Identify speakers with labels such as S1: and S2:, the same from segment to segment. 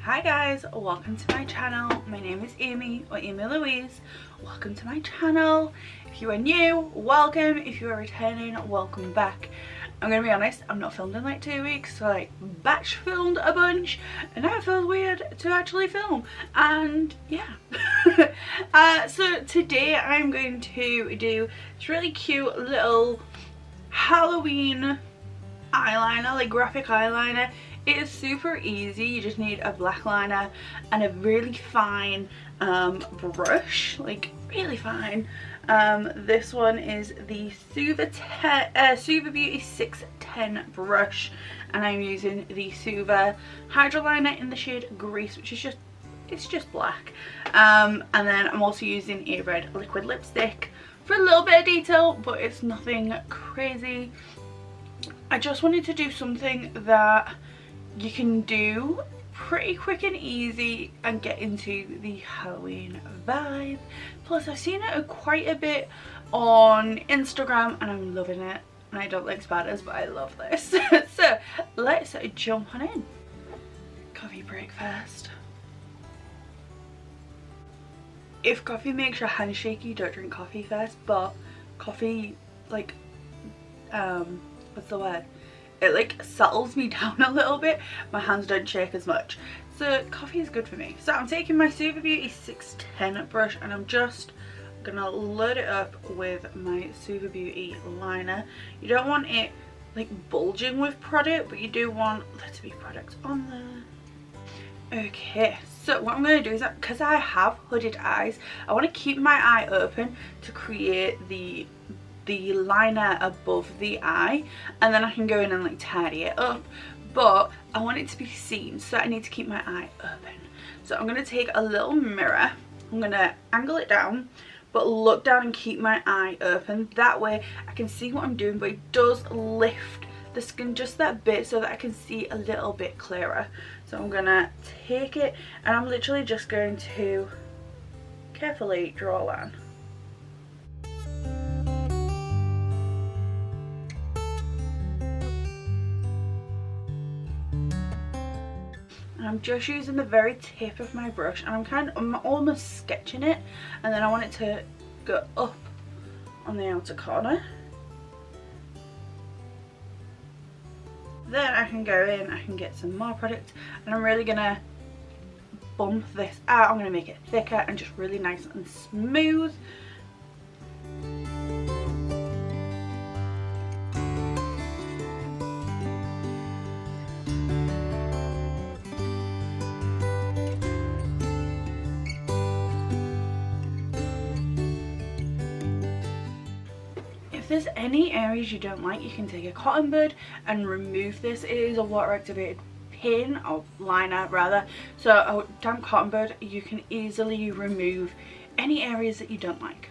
S1: Hi guys, welcome to my channel. My name is Amy, or Amy Louise. Welcome to my channel. If you are new, welcome. If you are returning, welcome back. I'm gonna be honest, I'm not filmed in like 2 weeks, so I batch filmed a bunch and now it feels weird to actually film. And yeah. So today I'm going to do this really cute little Halloween eyeliner, like graphic eyeliner. It is super easy. You just need a black liner and a really fine brush, like really fine. This one is the Suva Beauty 610 brush, and I'm using the Suva Hydro Liner in the shade Grease, which is just black. And then I'm also using a red liquid lipstick for a little bit of detail, but it's nothing crazy. I just wanted to do something that you can do pretty quick and easy and get into the Halloween vibe. Plus I've seen it quite a bit on Instagram and I'm loving it. And I don't like spiders, but I love this. So let's jump on in. Coffee break first. If coffee makes your hands shaky, don't drink coffee first, but coffee, like, what's the word? It like settles me down a little bit. My hands don't shake as much. So coffee is good for me. So I'm taking my Suva Beauty 610 brush and I'm just gonna load it up with my Suva Beauty liner. You don't want it like bulging with product, but you do want there to be product on there. Okay, so what I'm going to do is, because I have hooded eyes, I want to keep my eye open to create the liner above the eye, and then I can go in and like tidy it up, but I want it to be seen, so I need to keep my eye open. So I'm going to take a little mirror, I'm going to angle it down but look down and keep my eye open. That way I can see what I'm doing, but it does lift the skin just that bit so that I can see a little bit clearer. So I'm going to take it and I'm literally just going to carefully draw a line. I'm just using the very tip of my brush and I'm almost sketching it, and then I want it to go up on the outer corner. Then I can go in, I can get some more product, and I'm really gonna bump this out. I'm gonna make it thicker and just really nice and smooth. If there's any areas you don't like, you can take a cotton bud and remove this. It is a water activated pin, or liner rather, so a damp cotton bud, you can easily remove any areas that you don't like.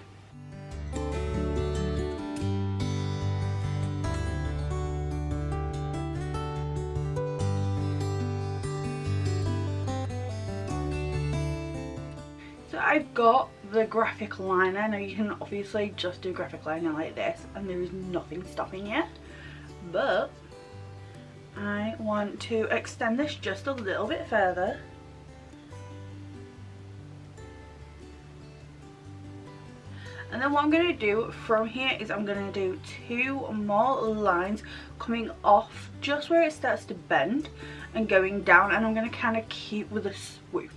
S1: So I've got the graphic liner. Now you can obviously just do graphic liner like this and there is nothing stopping you, but I want to extend this just a little bit further. And then what I'm going to do from here is I'm going to do 2 more lines coming off just where it starts to bend and going down, and I'm going to kind of keep with a swoop.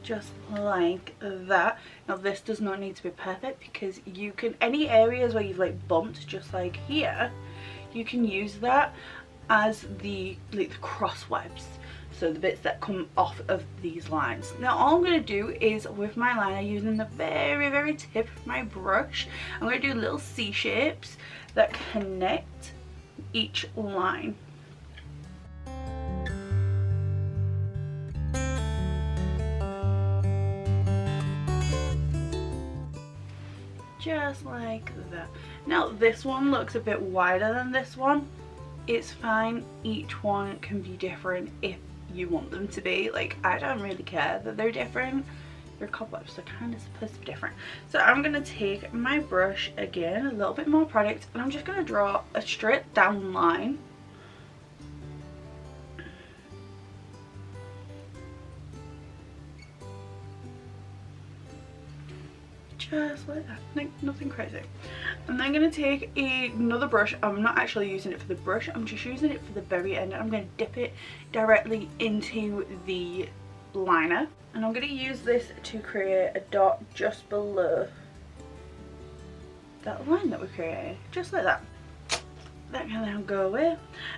S1: Just like that. Now this does not need to be perfect, because you can, any areas where you've like bumped, just like here, you can use that as the cross webs, so the bits that come off of these lines. Now all I'm going to do is, with my liner, using the very tip of my brush, I'm going to do little C shapes that connect each line. Just like that. Now this one looks a bit wider than this one. It's fine, each one can be different if you want them to be. Like, I don't really care that they're different. they're cobwebs, so kind of supposed to be different. So I'm going to take my brush again, a little bit more product, and I'm just going to draw a straight down line. Just like that, like nothing crazy. And then I'm going to take another brush. I'm not actually using it for the brush, I'm just using it for the very end. I'm going to dip it directly into the liner, and I'm going to use this to create a dot just below that line that we created, just like that. That can now go away,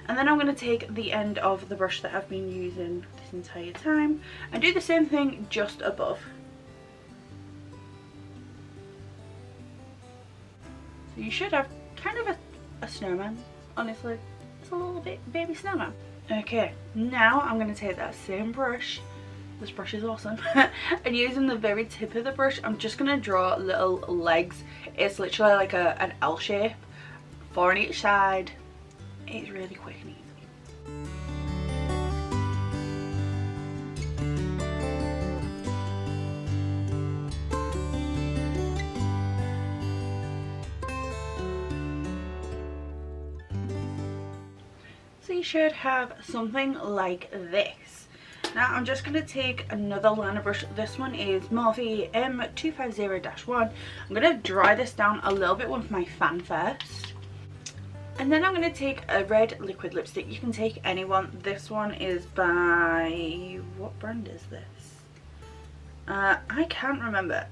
S1: and then I'm going to take the end of the brush that I've been using this entire time and do the same thing just above. So you should have kind of a snowman, honestly. It's a little bit baby snowman. Okay, now I'm going to take that same brush, this brush is awesome, and using the very tip of the brush, I'm just going to draw little legs. It's literally like an L shape, 4 on each side. It's really quick and easy. So you should have something like this. Now I'm just going to take another liner brush. This one is Morphe M250-1. I'm going to dry this down a little bit with my fan first. And then I'm going to take a red liquid lipstick. You can take any one. This one is by... what brand is this? I can't remember.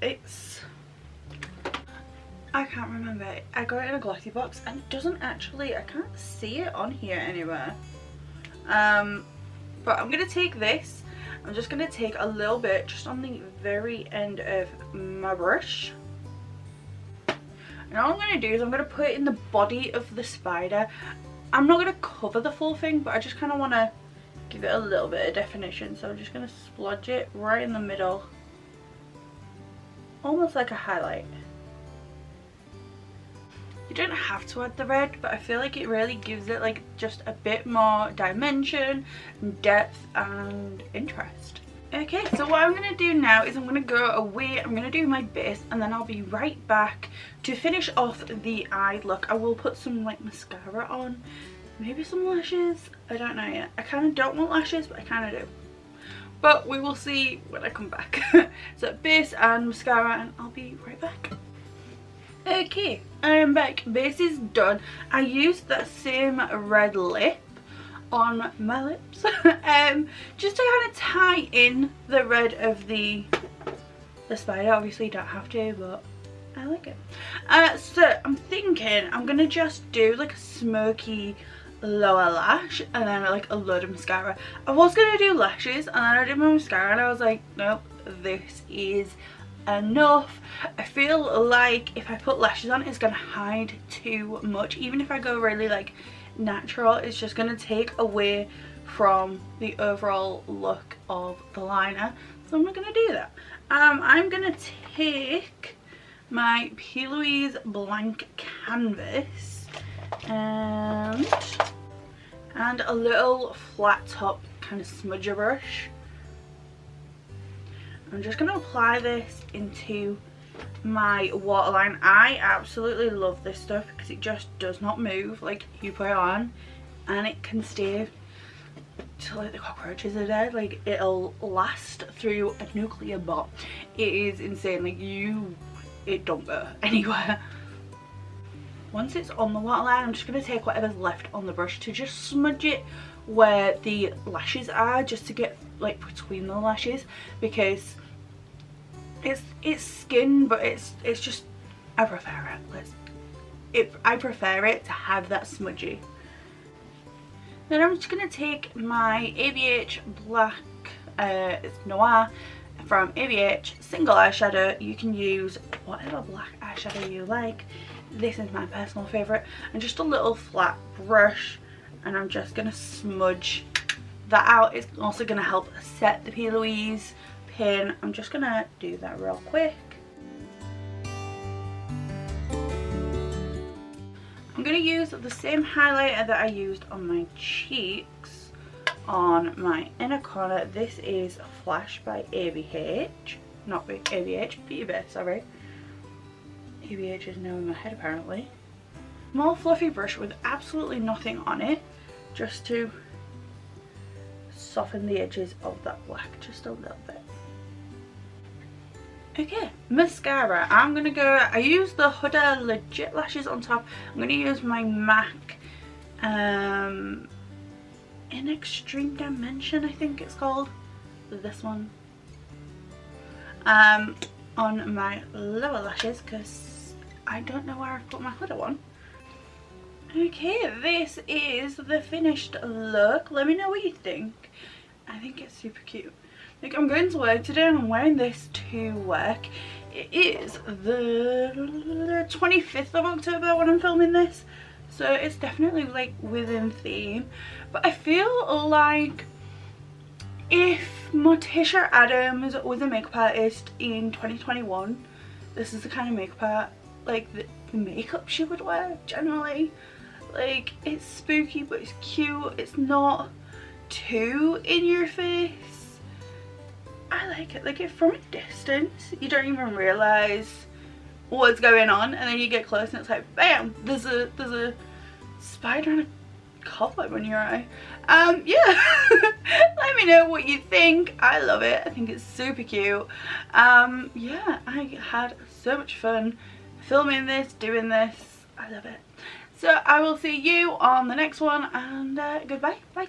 S1: I can't remember. I got it in a glossy box and it doesn't actually... I can't see it on here anywhere. But I'm going to take this. I'm just going to take a little bit just on the very end of my brush. And all I'm going to do is I'm going to put it in the body of the spider. I'm not going to cover the full thing, but I just kind of want to give it a little bit of definition. So I'm just going to splodge it right in the middle. Almost like a highlight. You don't have to add the red, but I feel like it really gives it like just a bit more dimension, depth and interest. Okay, so what I'm going to do now is I'm going to go away, I'm going to do my base, and then I'll be right back to finish off the eye look. I will put some like mascara on, maybe some lashes, I don't know yet. I kind of don't want lashes, but I kind of do. But we will see when I come back. So base and mascara, and I'll be right back. Okay, I am back. Base is done. I used that same red lip on my lips just to kind of tie in the red of the spider. Obviously you don't have to, but I like it. So I'm thinking I'm gonna just do like a smoky lower lash and then like a load of mascara. I was gonna do lashes and then I did my mascara and I was like, nope, this is enough. I feel like if I put lashes on, it's gonna hide too much. Even if I go really like natural, it's just gonna take away from the overall look of the liner, so I'm not gonna do that. I'm gonna take my P. Louise blank canvas and a little flat top kind of smudger brush. I'm just going to apply this into my waterline. I absolutely love this stuff because it just does not move. Like, you put it on and it can stay till like the cockroaches are dead. Like, it'll last through a nuclear bomb. It is insane. Like, it don't go anywhere. Once it's on the waterline, I'm just going to take whatever's left on the brush to just smudge it where the lashes are, just to get like between the lashes, because it's skin, but it's just, I prefer it. I prefer it to have that smudgy. Then I'm just going to take my ABH black, it's Noir from ABH single eyeshadow. You can use whatever black eyeshadow you like. This is my personal favourite. And just a little flat brush, and I'm just going to smudge that out. It's also going to help set the P. Louise pin. I'm just going to do that real quick. I'm going to use the same highlighter that I used on my cheeks on my inner corner. This is Flash by ABH. not ABH, Beauty Bay, sorry. ABH is now in my head apparently. Small fluffy brush with absolutely nothing on it, just to soften the edges of that black just a little bit. Okay, mascara. I'm gonna go, I use the Huda Legit lashes on top. I'm gonna use my MAC in Extreme Dimension, I think it's called, this one, on my lower lashes because I don't know where I've put my Huda one. Okay, this is the finished look. Let me know what you think. I think it's super cute. Like, I'm going to work today and I'm wearing this to work. It is the 25th of October when I'm filming this, so it's definitely like within theme. But I feel like if Morticia Addams was a makeup artist in 2021, this is the kind of makeup the makeup she would wear generally. Like, it's spooky but it's cute, it's not too in your face. I like it. Like, from a distance you don't even realise what's going on, and then you get close and it's like bam, there's a spider and a cobweb on your eye. Yeah. Let me know what you think. I love it. I think it's super cute. Yeah, I had so much fun filming this, doing this. I love it. So I will see you on the next one, and goodbye. Bye.